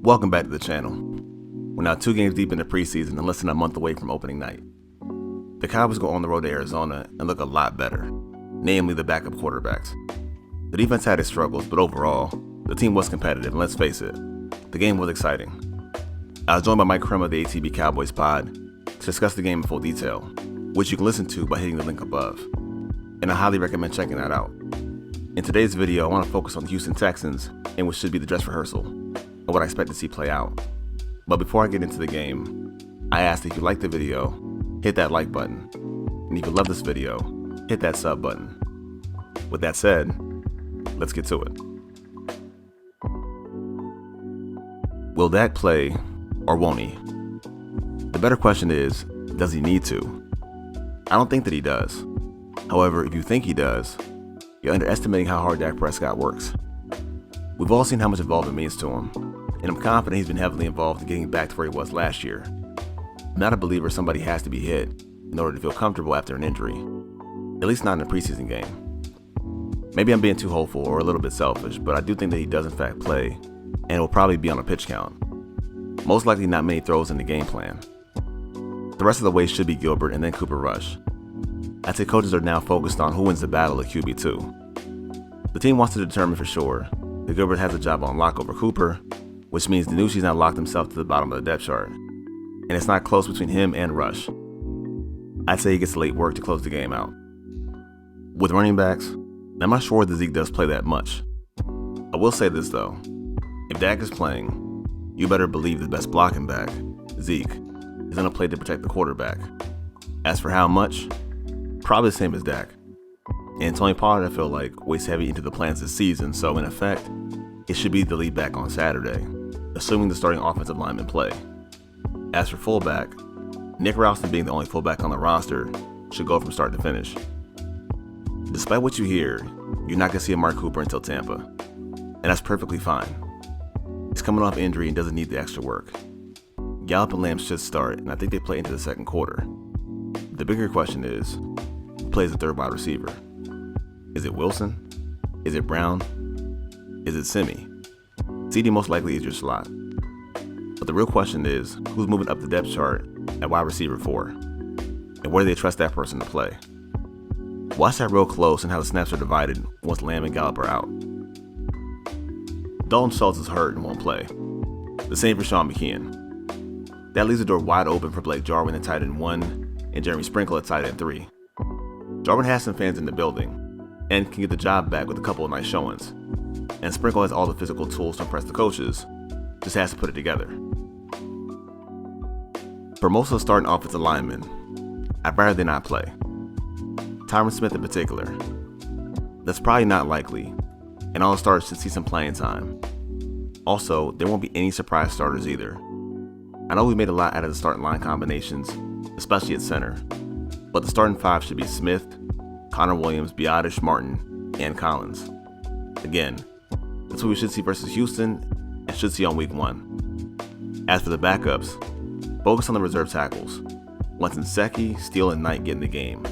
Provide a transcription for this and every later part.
Welcome back to the channel. We're now 2 games deep in the preseason and less than a month away from opening night. The Cowboys go on the road to Arizona and look a lot better, namely the backup quarterbacks. The defense had its struggles, but overall, the team was competitive, and let's face it, the game was exciting. I was joined by Mike Krim of the ATB Cowboys pod to discuss the game in full detail, which you can listen to by hitting the link above, and I highly recommend checking that out. In today's video, I want to focus on the Houston Texans and what should be the dress rehearsal, and what I expect to see play out. But before I get into the game, I ask that if you like the video, hit that like button, and if you love this video, hit that sub button. With that said, let's get to it. Will Dak play, or won't he? The better question is, does he need to? I don't think that he does. However, if you think he does, you're underestimating how hard Dak Prescott works. We've all seen how much involvement means to him, and I'm confident he's been heavily involved in getting back to where he was last year. I'm not a believer somebody has to be hit in order to feel comfortable after an injury, at least not in a preseason game. Maybe I'm being too hopeful or a little bit selfish, but I do think that he does in fact play, and it will probably be on a pitch count. Most likely not many throws in the game plan. The rest of the way should be Gilbert and then Cooper Rush. I'd say coaches are now focused on who wins the battle at QB2. The team wants to determine for sure that Gilbert has a job on lock over Cooper, which means Danucci's now locked himself to the bottom of the depth chart, and it's not close between him and Rush. I'd say he gets late work to close the game out. With running backs, I'm not sure that Zeke does play that much. I will say this though, if Dak is playing, you better believe the best blocking back, Zeke, is going to play to protect the quarterback. As for how much, probably the same as Dak. And Tony Pollard, I feel like, weighs heavy into the plans this season, so in effect, it should be the lead back on Saturday, assuming the starting offensive linemen play. As for fullback, Nick Ralston being the only fullback on the roster should go from start to finish. Despite what you hear, you're not going to see a Mark Cooper until Tampa, and that's perfectly fine. He's coming off injury and doesn't need the extra work. Gallup and Lamb should start, and I think they play into the second quarter. The bigger question is, who plays the third wide receiver? Is it Wilson? Is it Brown? Is it Simi? CD most likely is your slot. But the real question is, who's moving up the depth chart at wide receiver 4? And where do they trust that person to play? Watch that real close and how the snaps are divided once Lamb and Gallup are out. Dalton Schultz is hurt and won't play. The same for Sean McKeon. That leaves the door wide open for Blake Jarwin at tight end 1 and Jeremy Sprinkle at tight end 3. Jarwin has some fans in the building and can get the job back with a couple of nice showings. And Sprinkle has all the physical tools to impress the coaches, just has to put it together. For most of the starting offensive linemen, I'd rather they not play. Tyron Smith in particular. That's probably not likely, and all the starters should see some playing time. Also, there won't be any surprise starters either. I know we made a lot out of the starting line combinations, especially at center, but the starting 5 should be Smith, Connor Williams, Biotish, Martin, and Collins. Again, that's what we should see versus Houston and should see on week 1. As for the backups, focus on the reserve tackles. Once Nsekhe, Steele, and Knight get in the game,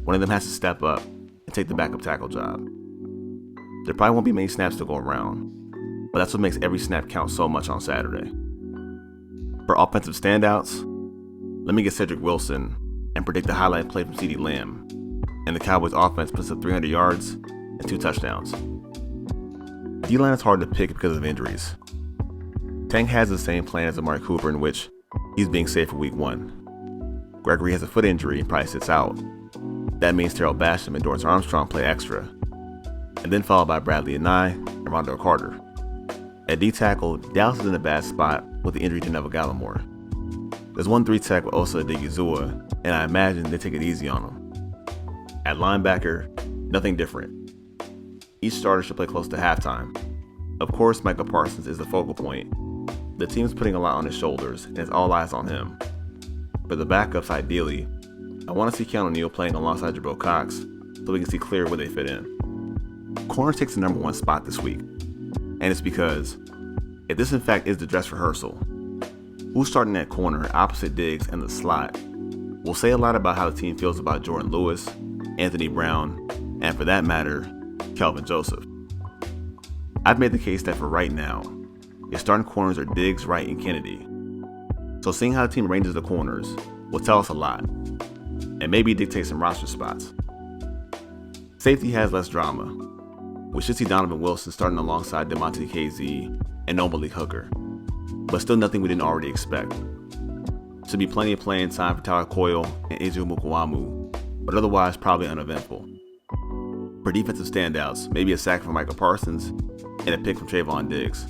one of them has to step up and take the backup tackle job. There probably won't be many snaps to go around, but that's what makes every snap count so much on Saturday. For offensive standouts, let me get Cedric Wilson and predict the highlight play from CeeDee Lamb, and the Cowboys offense puts up 300 yards and 2 touchdowns. D-line is hard to pick because of injuries. Tank has the same plan as Amari Cooper in which he's being safe for week 1. Gregory has a foot injury and probably sits out. That means Terrell Basham and Dorrance Armstrong play extra, and then followed by Bradley Anae and Rondo Carter. At D-tackle, Dallas is in a bad spot with the injury to Neville Gallimore. There's 1-3 tech with Osa Odigizua, and I imagine they take it easy on him. At linebacker, nothing different. Each starter should play close to halftime. Of course, Michael Parsons is the focal point. The team's putting a lot on his shoulders, and it's all eyes on him. For the backups, ideally, I want to see Keanu Neal playing alongside Jabril Cox so we can see clear where they fit in. Corner takes the number 1 spot this week, and it's because if this in fact is the dress rehearsal, who's starting at corner opposite Diggs and the slot will say a lot about how the team feels about Jordan Lewis, Anthony Brown, and for that matter, Kelvin Joseph. I've made the case that for right now, Your starting corners are Diggs, Wright, and Kennedy. So seeing how the team arranges the corners will tell us a lot, and maybe dictate some roster spots. Safety has less drama. We should see Donovan Wilson starting alongside DeMonte KZ and no Malik Hooker, but still nothing we didn't already expect. Should be plenty of playing time for Tyler Coyle and Ezekiel Mukuamu, but otherwise probably uneventful. For defensive standouts, maybe a sack from Micah Parsons and a pick from Trayvon Diggs.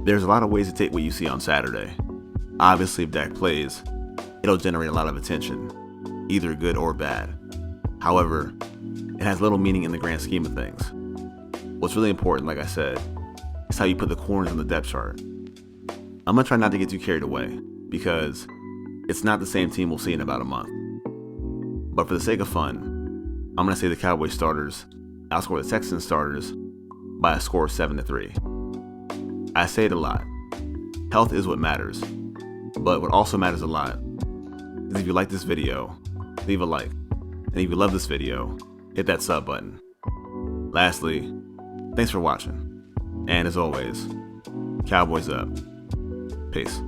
There's a lot of ways to take what you see on Saturday. Obviously, if Dak plays, it'll generate a lot of attention, either good or bad. However, it has little meaning in the grand scheme of things. What's really important, like I said, is how you put the corners on the depth chart. I'm going to try not to get too carried away, because it's not the same team we'll see in about a month. But for the sake of fun, I'm going to say the Cowboys starters outscore the Texans starters by a score of 7-3. I say it a lot. Health is what matters. But what also matters a lot is if you like this video, leave a like. And if you love this video, hit that sub button. Lastly, thanks for watching. And as always, Cowboys up. Peace.